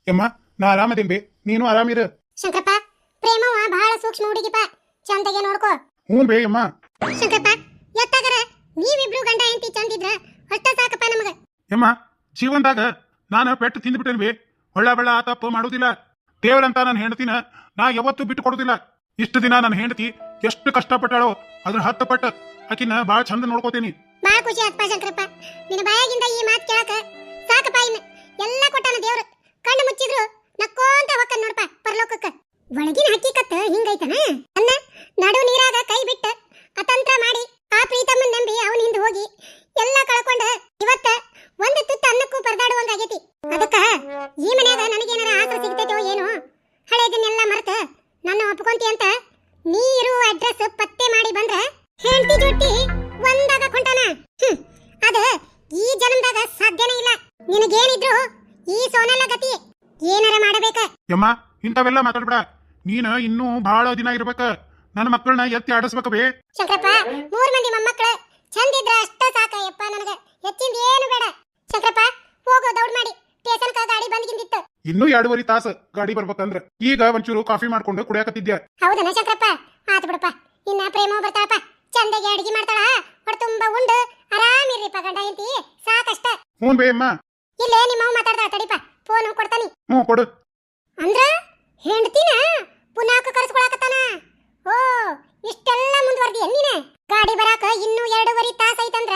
ಯಮ್ಮ ನಾ ಆರಾಮದೇನ್ ಬೇ, ನೀನು ಆರಾಮಿರು. ಶಂಕರಪ್ಪ, ಪ್ರೇಮವ ಬಹಳ ಸೂಕ್ಷ್ಮ ಹುಡುಗಿಪ, ಚಂದಗೆ ನೋಡ್ಕೋ. ಹ್ಞೂ ಬೇ ಯಮ್ಮ. ಶಂಕರಪ್ಪ, ಎತ್ತಾಗರ ನೀವಿಬ್ರು ಗಂಡ ಹೆಂಡತಿ ಚಂದಿದ್ರ ಅಷ್ಟ ಸಾಕಪ್ಪ ನಮಗ. ಯಮ್ಮ, ಜೀವನದಾಗ ನಾನು ಪೆಟ್ಟು ತಿಂದ್ಬಿಟ್ಟೇನ್ ಬೇ. ಹೊಳ್ಳ ಬೆಳ್ಳ ಆ ತಪ್ಪು ಮಾಡುದಿಲ್ಲ. ದೇವರಂತ ನನ್ನ ಹೆಂಡತಿನ ನಾ ಯಾವತ್ತೂ ಬಿಟ್ಟು ಕೊಡುದಿಲ್ಲ. ಇಷ್ಟು ದಿನ ನನ್ನ ಹೆಂಡತಿ ಎಷ್ಟು ಕಷ್ಟಪಟ್ಟಾಳೋ ಅದ್ರ 10 ಪಟ್ಟು ಆಕಿನ ಬಾಳ ಚಂದ ನೋಡ್ಕೋತೀನಿ. ಬಾಳ ಖುಷಿ ಆತ್ಪ ಶಂಕರಪ್ಪ, ನಿನ್ನ ಬಾಯಾಗಿಂದ ಈ ಮಾತು ಕೇಳಕ. ಸಾಕಪ್ಪ, ಇನ್ನ ಎಲ್ಲ ಕೊಟ್ಟಾನ ದೇವ್ರು. ಕಣ್ಣು ಮುಚ್ಚಿದ್ರು ನಕ್ಕೋಂತ ಹೊಕ್ಕನ್ ನೋಡಪ್ಪ ಪರಲೋಕಕ್ಕ. ಒಳಗಿನ ಹಕ್ಕಿಕತ್ತ ಹಿಂಗೈತನ ಅನ್ನ ನಡು ನೀರಾಗ ಕೈ ಬಿಟ್ಟ ಅತಂತ್ರ ಮಾಡಿ ಆ ಪ್ರೀತಮ್ಮನ್ ನಂಬಿ ಅವನ ಹಿಂದೆ ಹೋಗಿ ಎಲ್ಲ ಕಳ್ಕೊಂಡ ಇವತ್ತ ಒಂದು ತುತ್ತ ಅನ್ನಕ್ಕೂ ಪರದಾಡುವಂಗಾಗೈತಿ. ಅದಕ್ಕ ಈ ಮನ್ಯಾಗ ನನಗೇನಾರ ಆಸರೆ ಸಿಗ್ತೈತೋ ಏನೋ, ಹಳೇದನ್ನೆಲ್ಲ ಮರೆತ ನನ್ನ ಒಪ್ಕೊಂತಿ ಅಂತ ನೀರು ಅಡ್ರೆಸ್ ಪತ್ತೆ ಮಾಡಿ ಬಂದ್ರ ಹೆಂಡತಿ ಜೊಟ್ಟಿ ಒಂದಾಗ ಕೊಂಟಾನ. ಅದ ಈ ಜನ್ಮದಾಗ ಸಾಧ್ಯನೇ ಇಲ್ಲ. ನಿನಗೇನಿದ್ರು ಈ ಸೋನಲ್ಲ ಗತಿ. ಏನಾರ ಮಾಡಬೇಕ. ಯಮ್ಮ, ಇಂಥವೆಲ್ಲ ಮಾತಾಡ್ಬೇಡ. ನೀನ ಇನ್ನೂ ಬಹಳ ದಿನ ಇರ್ಬೇಕ. ನನ್ನ ಮಕ್ಕಳನ್ನ ಎತ್ತಿ ಆಡಿಸ್ಬೇಕ ಬೇ. ಶಂಕರಪ್ಪ, 3 ಮಂದಿ ಮೊಮ್ಮಕ್ಕಳು ಚಂದಿದ್ರ ಅಷ್ಟ ಸಾಕಯ್ಯಪ್ಪ ನನಗ. ಹೆಚ್ಚಿಂದ ಏನು ಬೇಡ. ಶಂಕರಪ್ಪ, ಹೋಗೋ ದೌಡ್ ಮಾಡಿ ಸ್ಟೇಷನ್ಕ ಗಾಡಿ ಬಂದ್ಗಿಂದಿತ್ತು. ಇನ್ನೂ 2.5 ತಾಸು ಗಾಡಿ ಬರ್ಬೇಕಂದ್ರ ಈಗ ಒಂಚೂರು ಕಾಫಿ ಮಾಡ್ಕೊಂಡು ಕುಡಿಯಾಕತ್ತಿದ್ಯಾ. ಹೌದನ ಶಂಕರಪ್ಪ? ಆತು ಬಿಡಪ್ಪ. ಇನ್ನ ಪ್ರೇಮ ಬರ್ತಾಳಪ್ಪ, ಚಂದಗೆ ಅಡಿಗೆ ಮಾಡ್ತಾಳ. ಹೊಟ್ಟೆ ತುಂಬಾ ಉಂಡು ಆರಾಮಿರ್ರಿಪ್ಪ ಗಂಡ ಹೆಂಡತಿ, ಸಾಕಷ್ಟ. ಹ್ಞೂ ಬೇ ಅಮ್ಮ. ಇಲ್ಲೇ ನಿಮ್ಮವ್ ಮಾತಾಡ್ದ ತಡಿಪ, ಫೋನ್ ಕೊಡ್ತಾನಿ. ಹ್ಞೂ ಕೊಡು. ಅಂದ್ರ ಹೆಂಡತಿನ ಪುನಾಕ ಕರೆಸ್ಕೊಳಕತ್ತಾನ. ಓ, ಇಷ್ಟೆಲ್ಲ ಮುಂದುವರ್ದಿ ನೀನ. ಗಾಡಿ ಬರಾಕ ಇನ್ನೂ 2.5 ತಾಸು ಐತಂದ್ರ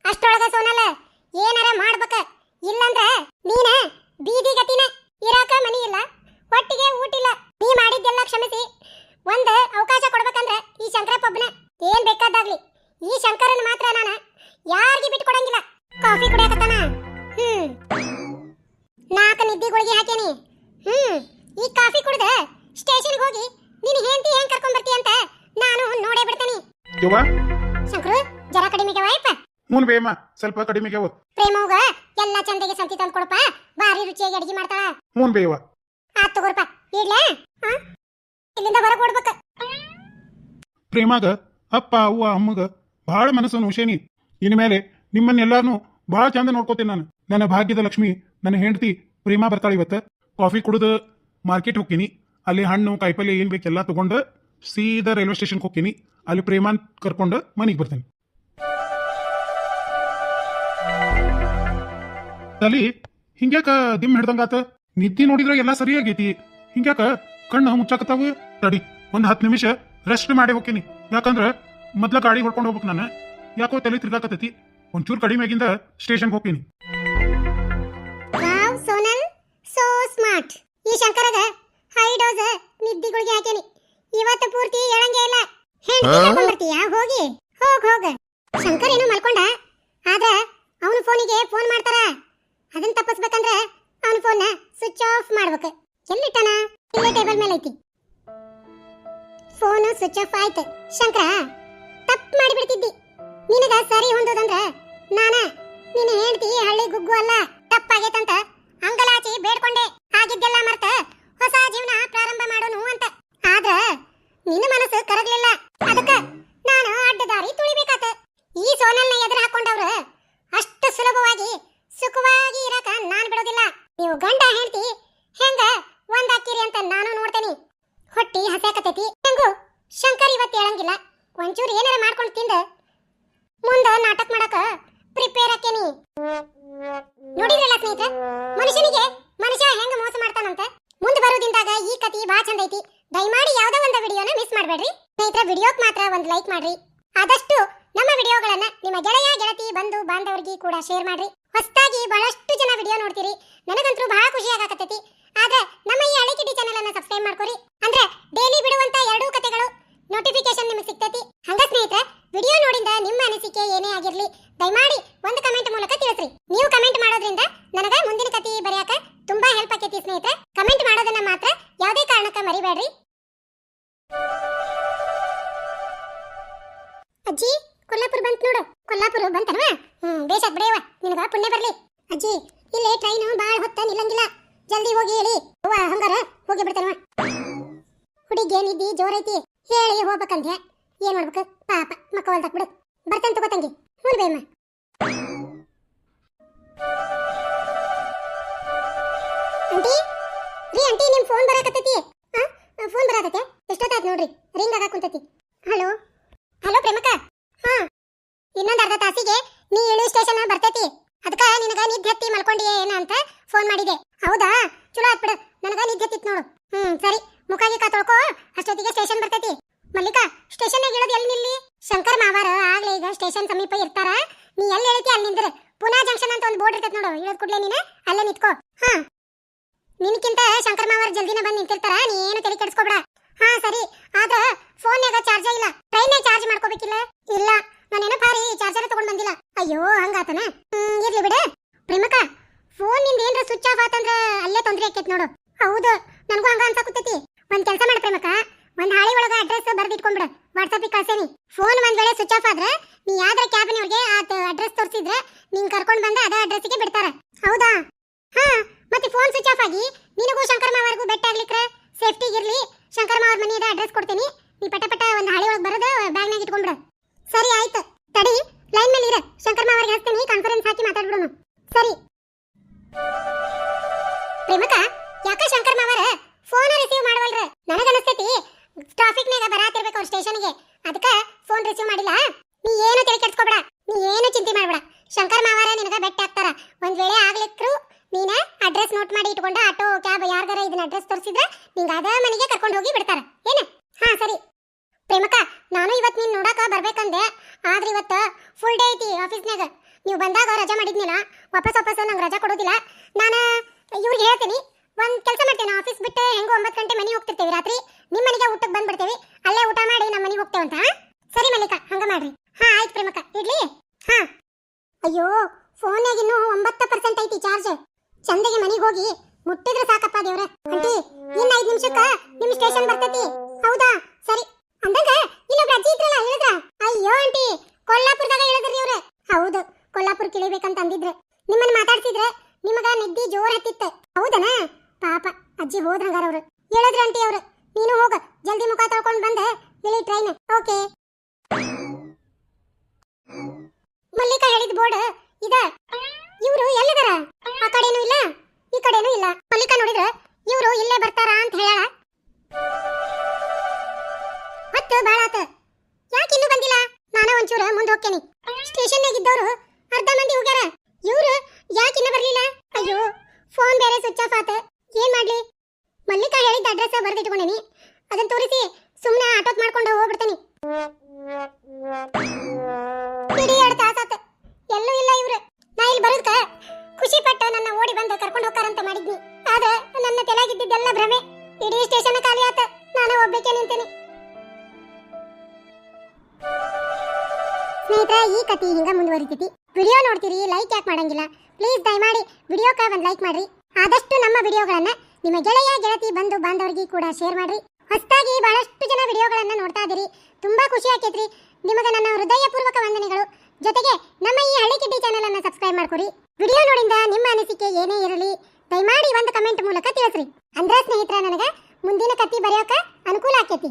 ಅಷ್ಟ್ರೊಳಗ ಸೋನಲ್ಲ ಏನಾರ ಮಾಡ್ಬೇಕ. ಇಲ್ಲಂದ್ರ ನೀನ ಬೀದಿ ಗತಿನ. ಇರಾಕ ಮನಿ ಇಲ್ಲ, ಹೊಟ್ಟಿಗೆ ಊಟಿಲ್ಲ. ನೀ ಮಾಡಿದ್ದೆಲ್ಲ ಕ್ಷಮಿಸಿ ಒಂದ್ ಅವಕಾಶ ಕೊಡ್ಬೇಕಂದ್ರ ಈ ಶಂಕರಪ್ಪೊಬ್ಬನ. ಏನ್ ಬೇಕಾದಾಗ್ಲಿ ಈ ಶಂಕರನ್ ಮಾತ್ರ ನಾನ ಯಾರಿಗೂ ಬಿಟ್ಟು ಕೊಡಂಗಿಲ್ಲ. ಕಾಫಿ ಕುಡಿಯಕತ್ತಾನ. 4 ನಿದ್ದಿಗಳಿಗೆ ಹಾಕೇನಿ. ಈ ಕಾಫಿ ಕುಡ್ದ ಸ್ಟೇಷನ್ಗೆ ಹೋಗಿ ನಿನ್ನ ಹೆಂಡತಿ ಹೆಂಗ್ ಕರ್ಕೊಂಡ್ ಬರ್ತಿ ಅಂತ ನಾನು ನೋಡೇ ಬಿಡ್ತಾನಿ. ಯವ್ವ, ಶಂಕರು ಜರ ಕಡಿಮೆಗೆ ವಾಯಪ್ಪ. ಹ್ಞೂ ಬೇ ಅಮ್ಮ, ಸ್ವಲ್ಪ ಕಡಿಮೆಗೆ ಅವ. ಪ್ರೇಮವ್ಗ ಎಲ್ಲ ಚಂದಗೆ ಸಂತಿ ತಂದು ಕೊಡಪ್ಪ, ಭಾರಿ ರುಚಿಯಾಗಿ ಅಡಿಗೆ ಮಾಡ್ತಾಳ. ಹ್ಞೂ ಬೇ ಯವ್ವ. ಆತ್ ತಗೋರಪ್ಪ, ಇಡ್ಲಾ? ಇಲ್ಲಿಂದ ಹೊರಗೆ ಓಡ್ಬೇಕ. ಪ್ರೇಮಾಗ ಅಪ್ಪ ಅವ್ವ ಅಮ್ಮಗ ಬಹಳ ಮನಸ್ಸನ್ನು ಉಶೇನಿ. ಇನ್ಮೇಲೆ ನಿಮ್ಮನ್ನೆಲ್ಲಾನು ಬಹಳ ಚಂದ ನೋಡ್ಕೋತೀನಿ ನಾನು. ನನ್ನ ಭಾಗ್ಯದ ಲಕ್ಷ್ಮಿ ನನ್ನ ಹೆಂಡತಿ ಪ್ರೇಮ ಬರ್ತಾಳೆ. ಇವತ್ತು ಕಾಫಿ ಕುಡಿದು ಮಾರ್ಕೆಟ್ ಹೋಗ್ತೀನಿ. ಅಲ್ಲಿ ಹಣ್ಣು ಕಾಯಿಪಲ್ಲೆ ಏನು ಬೇಕೆಲ್ಲ ತಗೊಂಡು ಸೀದಾ ರೈಲ್ವೆ ಸ್ಟೇಷನ್ಗೆ ಹೋಗ್ತೀನಿ. ಅಲ್ಲಿ ಪ್ರೇಮಾನ್ ಕರ್ಕೊಂಡು ಮನೆಗೆ ಬರ್ತೇನೆ. ತಲಿ ಹಿಂಗ್ಯಾಕ ದಿಮ್ ಹಿಡ್ದಂಗಾತ? ನಿದ್ದೆ ನೋಡಿದ್ರೆ ಎಲ್ಲ ಸರಿಯಾಗೈತಿ, ಹಿಂಗ್ಯಾಕ ಕಣ್ಣು ಮುಚ್ಚಾಕತ್ತಾವು? ತಡಿ, ಒಂದು 10 ನಿಮಿಷ ರೆಸ್ಟ್ ಮಾಡಿ ಹೋಗ್ತೀನಿ. ಯಾಕಂದ್ರೆ ಮೊದ್ಲ ಗಾಡಿ ಹೊಡ್ಕೊಂಡು ಹೋಗ್ಬೇಕು ನಾನು. ಯಾಕೋ ತಲೆ ತಿರ್ಗಾಕತ್ತೈತಿ. ಒಂಚೂರು ಕಡಿಮೆ ಆಗಿಂದ ಸ್ಟೇಷನ್ಗೆ ಹೋಗ್ತೀನಿ. Wow Sonal, so smart. ಈ ಶಂಕರಗ ಹೈ ಡೋಸ್ ನಿದ್ದಿಗಳಿಗೆ ಹಾಕೇನಿ. ಇವತ್ತು ಪೂರ್ತಿ ಹೇಳಂಗೇ ಇಲ್ಲ. ಹೆಂಡತಿ ಕರ್ಕೊಂಡ್ ಬರ್ತೀಯಾ? ಹೋಗಿ ಹೋಗ. ಶಂಕರ್ ಏನೋ ಮಲ್ಕೊಂಡ, ಆದ್ರ ಅವನ ಫೋನಿಗೆ ಫೋನ್ ಮಾಡ್ತಾರ. ಅದನ್ನ ತಪ್ಪಿಸ್ಬೇಕಂದ್ರ ಅವನ ಫೋನ್ನ ಸ್ವಿಚ್ ಆಫ್ ಮಾಡ್ಬೇಕು. ಎಲ್ಲಿಟ್ಟನ? ಇಲ್ಲೇ ಟೇಬಲ್ ಮೇಲೆ ಐತಿ. ಫೋನ್ ಸ್ವಿಚ್ ಆಫ್ ಆಯ್ತು. ಶಂಕರ, ತಪ್ಪು ಮಾಡಿಬಿಡ್ತಿದ್ದಿ. ನಿನಗ ಸರಿ ಹೊಂದೋದಂದ್ರ ನಾನ ನಿನ್ನ ಹೆಂಡತಿ ಹಳ್ಳಿ ಗುಗ್ಗು ಅಲ್ಲ. ತಪ್ಪಾಗೈತಂತ ಅಂಗಲಾಚಿ ಬೇಡ್ಕೊಂಡೆ. ಆಗಿದ್ದೆಲ್ಲ ಮರ್ತ ಹೊಸ ಜೀವನ ಪ್ರಾರಂಭ ಮಾಡೋನು ಅಂತ. ಆದ್ರ ನಿನ್ನ ಮನಸ್ಸು ಕರಗ್ಲಿಲ್ಲ. ಅದಕ್ಕ ನಾನು ಅಡ್ಡದಾರಿ ತುಳಿಬೇಕಾತ. ಈ ಸೋನಲ್ನ ಎದುರು ಹಾಕೊಂಡವ್ರು ಅಷ್ಟು ಸುಲಭವಾಗಿ ಸುಖವಾಗಿ ಇರಕ ನಾನ್ ಬಿಡೋದಿಲ್ಲ. ನೀವು ಗಂಡ ಹೆಂಡತಿ ಹೆಂಗ ಒಂದಾಕಿರಿ ಅಂತ ನಾನು ನೋಡ್ತೇನಿ. ಹೊಟ್ಟಿ ಹಸೆಕತೈತಿ. ಹೆಂಗು ಶಂಕರ್ ಇವತ್ತು ಹೇಳಂಗಿಲ್ಲ. ಒಂಚೂರು ಏನಾರ ಮಾಡ್ಕೊಂಡು ತಿಂದ ಮುಂದ ನಾಟಕ ಮಾಡಕ ಪ್ರಿಪೇರ್ ಆಕೇನಿ. ನೋಡಿದ್ರಲ್ಲ ಸ್ನೇಹಿತರೆ, ಮನುಷ್ಯನಿಗೆ ಮನುಷ್ಯ ಹೆಂಗ ಮೋಸ ಮಾಡ್ತಾನಂತ. ಮುಂದೆ ಬರೋದಿಂದಾಗ ಈ ಕತಿ ಬಾ ಚಂದ ಐತಿ. ದಯಮಾಡಿ ಯಾವ್ದೋ ಒಂದು ವಿಡಿಯೋನ ಮಿಸ್ ಮಾಡಬೇಡ್ರಿ ಸ್ನೇಹಿತರೆ. ವಿಡಿಯೋಕ್ ಮಾತ್ರ ಒಂದು ಲೈಕ್ ಮಾಡ್ರಿ. ಆದಷ್ಟು ನಮ್ಮ ವಿಡಿಯೋಗಳನ್ನ ನಿಮ್ಮ ಗೆಳೆಯ ಗೆಳತಿ ಬಂಧು ಬಾಂಧವರಿಗೆ ಕೂಡ ಶೇರ್ ಮಾಡ್ರಿ. ಹೊಸದಾಗಿ ಬಹಳಷ್ಟು ಜನ ವಿಡಿಯೋ ನೋಡ್ತೀರಿ, ನನಗಂತೂ ಬಹಳ ಖುಷಿ ಆಗಾಕತ್ತೈತಿ. ಆದ್ರೆ ನಮ್ಮ ಈ ಹಳೆ ಕಿಡಿ ಚಾನೆಲ್ ಅನ್ನ ಸಬ್ಸ್ಕ್ರೈಬ್ ಮಾಡ್ಕೊರಿ. ಅಂದ್ರೆ ಡೈಲಿ ಬಿಡುವಂತ 2 ಕತೆಗಳು ನೋಟಿಫಿಕೇಶನ್ ನಿಮಗೆ ಸಿಗ್ತೈತಿ. ಹಂಗ ಸ್ನೇಹಿತರೆ, ವಿಡಿಯೋ ನೋಡಿಂದ ನಿಮ್ಮ ಅನಿಸಿಕೆ ಏನೇ ಆಗಿರ್ಲಿ ದಯಮಾಡಿ ಒಂದು ಕಮೆಂಟ್ ಮೂಲಕ ತಿಳಿಸ್ರಿ. ನೀವು ಕಮೆಂಟ್ ಮಾಡೋದ್ರಿಂದ ನನಗ ಮುಂದಿನ ಕತೆ ಬರೆಯಕ ತುಂಬಾ ಹೆಲ್ಪ್ ಆಕೈತಿ ಸ್ನೇಹಿತರೆ. ಕಮೆಂಟ್ ಮಾಡೋದನ್ನ ಮಾತ್ರ ಯಾವುದೇ ಕಾರಣಕ್ಕ ಮರಿಬೇಡ್ರಿ. ಅಜ್ಜಿ, ಕೊಲ್ಲಾಪುರ ಬಂತ ನೋಡು. ಕೊಲ್ಲಾಪುರ ಬಂತನವಾ? ಬೇಷಾತ್ ಬಿಡೇವ, ನಿನಗ ಪುಣ್ಯ ಬರ್ಲಿ. ಅಜ್ಜಿ, ಇಲ್ಲೇ ಟ್ರೈನ್ ಬಾಳ ಹೊತ್ತ ನಿಲ್ಲಂಗಿಲ್ಲ, ಜಲ್ದಿ ಹೋಗಿ ಹೇಳಿ. ಅವ್ವ ಹಂಗಾರ ಹೋಗಿ ಬಿಡ್ತಾನವ. ಹುಡುಗಿ ನಿದ್ದಿ ಜೋರೈತಿ, ಹೇಳಿ ಹೋಗ್ಬೇಕಂದ್ರೆ ಏನ್ ಮಾಡ್ಬೇಕು ಪಾಪ. ಮಕ್ಕವಲ್ದಾಕ್ ಬಿಡು. ಬರ್ತೇನೆ ತಗೋ ತಂಗಿ. ಹ್ಞೂ ಬೇಮ್ಮ. ಆಂಟಿ ನಿಮ್ ಫೋನ್ ಬರಾಕತ್ತೈತಿ. ಫೋನ್ ಬರಾಕತ್ತೆ. ಎಷ್ಟೊತ್ತಾಯ್ತು ನೋಡ್ರಿ, ರಿಂಗ್ ಆಗಾಕ್ ಕುಂತೈತಿ. Hello hello ಪ್ರೇಮಕ್ಕ. ಹಾ, ಇನ್ನೊಂದು ಅರ್ಧ ತಾಸಿಗೆ ನೀ ಇಳಿ ಸ್ಟೇಷನ್ ಬರ್ತೈತಿ. ಅದಕ್ಕ ನಿನಗ ನಿದ್ದೆ ಹತ್ತಿ ಮಲ್ಕೊಂಡಿಯೇ ಏನ ಅಂತ ಫೋನ್ ಮಾಡಿದೆ. ಹೌದಾ, ಚಲೋ ಆತ್ ಬಿಡು, ನನಗ ನಿದ್ದೆ ಹತ್ತಿತ್ ನೋಡು. ಸರಿ, ಮುಖಾಗಿ ತೊಳ್ಕೋ, ಅಷ್ಟೊತ್ತಿಗೆ ಸ್ಟೇಷನ್ ಬರ್ತೈತಿ. ಮಲ್ಲಿಕಾ, ಸ್ಟೇಷನ್ನಾಗ ಇಳೋದು ಎಲ್ಲಿ ನಿಲ್ಲಿ? ಶಂಕರ್ ಮಾವಾರ ಆಗ್ಲೇ ಈಗ ಸ್ಟೇಷನ್ ಸಮೀಪ ಇರ್ತಾರ. ನೀ ಎಲ್ಲಿ ಹೇಳ್ತಿ ಅಲ್ಲಿ ನಿಂದ್ರೆ ಪುನಾ ಜಂಕ್ಷನ್ ಅಂತ ಒಂದು ಬೋರ್ಡ್ ಇರ್ತೈತಿ ನೋಡು, ಇಳದ್ ಕೂಡ್ಲೆ ನೀನು ಅಲ್ಲೇ ನಿಂತ್ಕೋ. ಹಾ, ನಿನಕ್ಕಿಂತ ಶಂಕರ್ ಮಾವಾರ ಜಲ್ದಿನ ಬಂದು ನಿಂತಿರ್ತಾರ, ನೀ ಏನು ತಲೆ ಕೆಡಿಸ್ಕೋಬೇಡ. ಹಾ ಸರಿ, ಆದ್ರ ಫೋನ್ಯಾಗ ಚಾರ್ಜ್ ಇಲ್ಲ, ಟ್ರೈನ್ಯಾಗ ಚಾರ್ಜ್ ಮಾಡ್ಕೋಬೇಕಿಲ್ಲ. ಇಲ್ಲ, ನಾನೇನೋ ಭಾರಿ ಚಾರ್ಜರ್ ತಗೊಂಡ್ ಬಂದಿಲ್ಲ. ಅಯ್ಯೋ ಹಂಗಾತನ. ಇರ್ಲಿ ಬಿಡು ಪ್ರೇಮಕ್ಕ, ಫೋನ್ ನಿಂದ ಏನ್ರ ಸ್ವಿಚ್ ಆಫ್ ಆತಂದ್ರ ಅಲ್ಲೇ ತೊಂದ್ರೆ ಆಕೈತಿ ನೋಡು. ಹೌದು, ನನಗೂ ಹಂಗ ಅನ್ಸಾಕತ್ತೈತಿ. ಒಂದ್ ಕೆಲಸ ಮಾಡ ಪ್ರೇಮಕ್ಕ, ಒಂದ್ ಹಾಳಿ ಒಳಗ ಅಡ್ರೆಸ್ ಬರ್ದಿಟ್ಕೊಂಡ್ಬಿಡ, ವಾಟ್ಸ್ಆಪ್ ಕಳ್ಸೇನಿ. ಫೋನ್ ಒಂದ್ ವೇಳೆ ಸ್ವಿಚ್ ಆಫ್ ಆದ್ರ ನೀ ಯಾವ್ದ್ರ ಕ್ಯಾಬಿನವ್ರಿಗೆ ಆ ಅಡ್ರೆಸ್ ತೋರಿಸಿದ್ರೆ ನಿಂಗ್ ಕರ್ಕೊಂಡ್ ಬಂದ ಅದ ಅಡ್ರೆಸ್ಗೆ ಬಿಡ್ತಾರ. ಹೌದಾ? ಹಾ, ಮತ್ತೆ ಫೋನ್ ಸ್ವಿಚ್ ಆಫ್ ಆಗಿ ನಿನಗೂ ಶಂಕರ್ ಮಾವರ್ಗೂ ಬೆಟ್ಟ ಆಗ್ಲಿಕ್ರೆ ಸೇಫ್ಟಿಗಿರ್ಲಿ, ಶಂಕರ್ ಮಾವರ್ ಮನೆಯದ ಅಡ್ರೆಸ್ ಕೊಡ್ತೀನಿ. ನೀ ಪಟ ಪಟ ಒಂದ್ ಹಾಳಿ ಒಳಗ್ ಬರೋದ ಬ್ಯಾಗ್ನಾಗ ಇಟ್ಕೊಂಡ್ಬಿಡ. ಸರಿ ಆಯ್ತು, ತಡಿ ಲೈನ್ ಮೇಲೆ ಇರ, ಶಂಕರ್ ಮಾವರ್ಗೆ ಹಚ್ತೀನಿ, ಕಾನ್ಫರೆನ್ಸ್ ಹಾಕಿ ಮಾತಾಡ್ಬಿಡೋಣ. ಸರಿ ಪ್ರೇಮಕ್ಕ, ಯಾಕ ಶಂಕರ್ ಮಾವರ ಫೋನ್ ರಿಸೀವ್ ಮಾಡವಲ್ರ? ನನಗನ್ನಿಸ್ತೈತಿ ಟ್ರಾಫಿಕ್ನಾಗ ಬರಾತಿರ್ಬೇಕು ಅವ್ರ ಸ್ಟೇಷನ್ಗೆ, ಅದಕ್ಕ ಫೋನ್ ರಿಸೀವ್ ಮಾಡಿಲ್ಲ. ನೀ ಏನು ತಲೆ ಕೆಡ್ಸ್ಕೋಬೇಡ, ನೀ ಏನು ಚಿಂತೆ ಮಾಡಬೇಡ. ಶಂಕರ್ ಮಾವಾರ ನಿನಗ ಬೆಟ್ಟ ಆಗ್ತಾರ. ಒಂದ್ ವೇಳೆ ಆಗ್ಲಿಕ್ರು ನೀನ ಅಡ್ರೆಸ್ ನೋಟ್ ಮಾಡಿ ಇಟ್ಕೊಂಡ ಆಟೋ ಕ್ಯಾಬ್ ಯಾರ್ಗಾರ ಇದನ್ನ ಅಡ್ರೆಸ್ ತೋರಿಸಿದ್ರ ನಿಂಗ ಅದ ಮನೆಗೆ ಕರ್ಕೊಂಡು ಹೋಗಿ ಬಿಡ್ತಾರ. ಏನ? ಹಾ ಸರಿ ಪ್ರೇಮಕ್ಕ, ನಾನು ಇವತ್ತು ನೀನ್ ನೋಡಾಕ ಬರ್ಬೇಕಂದೆ, ಆದ್ರೆ ಇವತ್ತು ಫುಲ್ ಡೇ ಐತಿ ಆಫೀಸ್ನಾಗ. ನೀವು ಬಂದಾಗ ರಜಾ ಮಾಡಿದ್ನಿಲ್ಲ, ವಾಪಸ್ ನಂಗೆ ರಜಾ ಕೊಡೋದಿಲ್ಲ. ನಾನು ಇವ್ರಿಗೆ ಹೇಳ್ತೀನಿ, ಒಂದ್ ಕೆಲಸ ಮಾಡ್ತೇನೆ, ಆಫೀಸ್ ಬಿಟ್ಟು ಹೆಂಗೋ 9 ಗಂಟೆ ಮನೆಗೆ ಹೋಗ್ತಿರ್ತೇವೆ, ರಾತ್ರಿ ನಿಮ್ಮ ಮನೆಗೆ ಊಟಕ್ಕೆ ಬಂದ್ಬಿಡ್ತೇವೆ, ಅಲ್ಲೇ ಊಟ ಮಾಡಿ ನಮ್ಮ ಮನೆಗೆ ಹೋಗ್ತೇವಂತ. ಸರಿ ಮಲ್ಲಿಕಾ, ಹಂಗ ಮಾಡ್ರಿ. ಹಾ ಆಯ್ತು ಪ್ರೇಮಕ್ಕ, ಇಡ್ಲಿ. ಹಾ, ಅಯ್ಯೋ ಫೋನ್ಯಾಗ ಇನ್ನೂ 9% ಐತಿ ಚಾರ್ಜ್. ಚಂದಗೆ ಮನೆಗೆ ಹೋಗಿ ಮುಟ್ಟಿದ್ರೆ ಸಾಕಪ್ಪ ದೇವ್ರ. ಆಂಟಿ, ಇನ್ನ 5 ನಿಮಿಷಕ್ಕ ನಿಮ್ ಸ್ಟೇಷನ್ ಬರ್ತೈತಿ. ಹೌದಾ? ಸರಿ ಅಂದಾಗ ಇಲ್ಲೊಬ್ರು ಅಜ್ಜಿ ಇದ್ರಲ್ಲ, ಹೇಳಿದ್ರ? ಅಯ್ಯೋ ಆಂಟಿ, ಕೊಲ್ಲಾಪುರದಾಗ ಹೇಳಿದ್ರಿ ಇವ್ರೆ. ಹೌದು, ಕೊಲ್ಲಾಪುರಕ್ಕೆ ಇಳಿಬೇಕಂತ ಅಂದಿದ್ರೆ. ನಿಮ್ಮನ್ನ ಮಾತಾಡ್ಸಿದ್ರೆ ನಿಮಗ ನಿದ್ದಿ ಜೋರ್ ಹತ್ತಿತ್ತ. ಹೌದನ? ಪಾಪ ಅಜ್ಜಿ ಹೋದ್ರಂಗಾರ ಅವ್ರು. ಹೇಳಿದ್ರ ಆಂಟಿ ಅವ್ರು, ನೀನು ಹೋಗ, ಜಲ್ದಿ ಮುಖ ತೊಳ್ಕೊಂಡ್ ಬಂದ ಇಳಿ ಟ್ರೈನ್. ಓಕೆ. ಮಲ್ಲಿಕಾ ಹೇಳಿದ ಬೋರ್ಡ್ ಇದ. ಇವ್ರು ಎಲ್ಲಿದಾರ? ಆ ಕಡೆನೂ ಇಲ್ಲ, ಈ ಕಡೆನೂ ಇಲ್ಲ. ಮಲ್ಲಿಕಾ ನೋಡಿದ್ರ ಇವ್ರು ಇಲ್ಲೇ ಬರ್ತಾರ ಅಂತ ಹೇಳ. ಮತ್ತೆ ಬಾಳಾತ, ಯಾಕೆ ಇನ್ನೂ ಬಂದಿಲ್ಲ? ನಾನ ಒಂಚೂರ ಮುಂದೆ ಹೋಗ್ತೇನೆ. ಸ್ಟೇಷನ್ನಾಗ ಇದ್ದವ್ರು ಅರ್ಧ ಮಂದಿ ಹೋಗ್ಯಾರ, ಇವ್ರು ಯಾಕೆ ಇನ್ನೂ ಬರ್ಲಿಲ್ಲ? ಅಯ್ಯೋ, ಫೋನ್ ಬೇರೆ ಸ್ವಿಚ್ ಆಫ್ ಆತ, ಏನ್ ಮಾಡ್ಲಿ? ಮಲ್ಲಿಕಾ ಹೇಳಿದ ಅಡ್ರೆಸ್ ಬರ್ದಿಟ್ಕೊಂಡೇನಿ, ಅದನ್ನ ತೋರಿಸಿ ಸುಮ್ಮನೆ ಆಟೋತ್ ಮಾಡ್ಕೊಂಡು ಹೋಗ್ಬಿಡ್ತೇನೆ. ಇಡೀ 2 ತಾಸಾತ, ಎಲ್ಲೂ ಇಲ್ಲ ಇವ್ರು. ನಾ ಇಲ್ಲಿ ಬರೋದಕ್ಕ ಖುಷಿ ಪಟ್ಟ ನನ್ನ ಓಡಿ ಬಂದು ಕರ್ಕೊಂಡು ಹೋಗ್ತಾರಂತ ಮಾಡಿದ್ನಿ, ಆದ್ರೆ ನನ್ನ ತಲೆಯಾಗಿದ್ದೆಲ್ಲ ಭ್ರಮೆ. ಇಡೀ ಸ್ಟೇಷನ್ ಖಾಲಿ ಆತ, ನಾನು ಒಬ್ಬಕ್ಕೆ ನಿಂತೇನೆ. ಸ್ನೇಹಿತರೆ, ಈ ಕಥೆ ಹಿಂಗ ಮುಂದುವರಿತೈತಿ. ವಿಡಿಯೋ ನೋಡ್ತೀರಿ, ಲೈಕ್ ಯಾಕೆ ಮಾಡಂಗಿಲ್ಲ? ಪ್ಲೀಸ್ ದಯಮಾಡಿ ವಿಡಿಯೋಕ್ಕೆ ಒಂದು ಲೈಕ್ ಮಾಡ್ರಿ. ಆದಷ್ಟು ನಮ್ಮ ವಿಡಿಯೋಗಳನ್ನ ನಿಮ್ಮ ಗೆಳೆಯ ಗೆಳತಿ ಬಂಧು ಬಾಂಧವರಿಗೆ ಕೂಡ ಶೇರ್ ಮಾಡ್ರಿ. ಹೊಸದಾಗಿ ಬಹಳಷ್ಟು ಜನ ವಿಡಿಯೋಗಳನ್ನ ನೋಡ್ತಾ ಇದ್ದೀರಿ, ತುಂಬಾ ಖುಷಿ ಆಕೈತ್ರಿ. ನಿಮಗೆ ನನ್ನ ಹೃದಯಪೂರ್ವಕ ವಂದನೆಗಳು. ಜೊತೆಗೆ ನಮ್ಮ ಈ ಹಳ್ಳಿ ಕಿಡ್ಡಿ ಚಾನೆಲ್ ಅನ್ನ ಸಬ್ಸ್ಕ್ರೈಬ್ ಮಾಡ್ಕೊರಿ. ವಿಡಿಯೋ ನೋಡಿಂದ ನಿಮ್ಮ ಅನಿಸಿಕೆ ಏನೇ ಇರಲಿ ದಯಮಾಡಿ ಒಂದು ಕಮೆಂಟ್ ಮೂಲಕ ತಿಳಿಸ್ರಿ. ಅಂದ್ರೆ ಸ್ನೇಹಿತರೆ, ನನಗೆ ಮುಂದಿನ ಕಥೆ ಬರೆಯೋಕೆ ಅನುಕೂಲ ಆಕೈತಿ.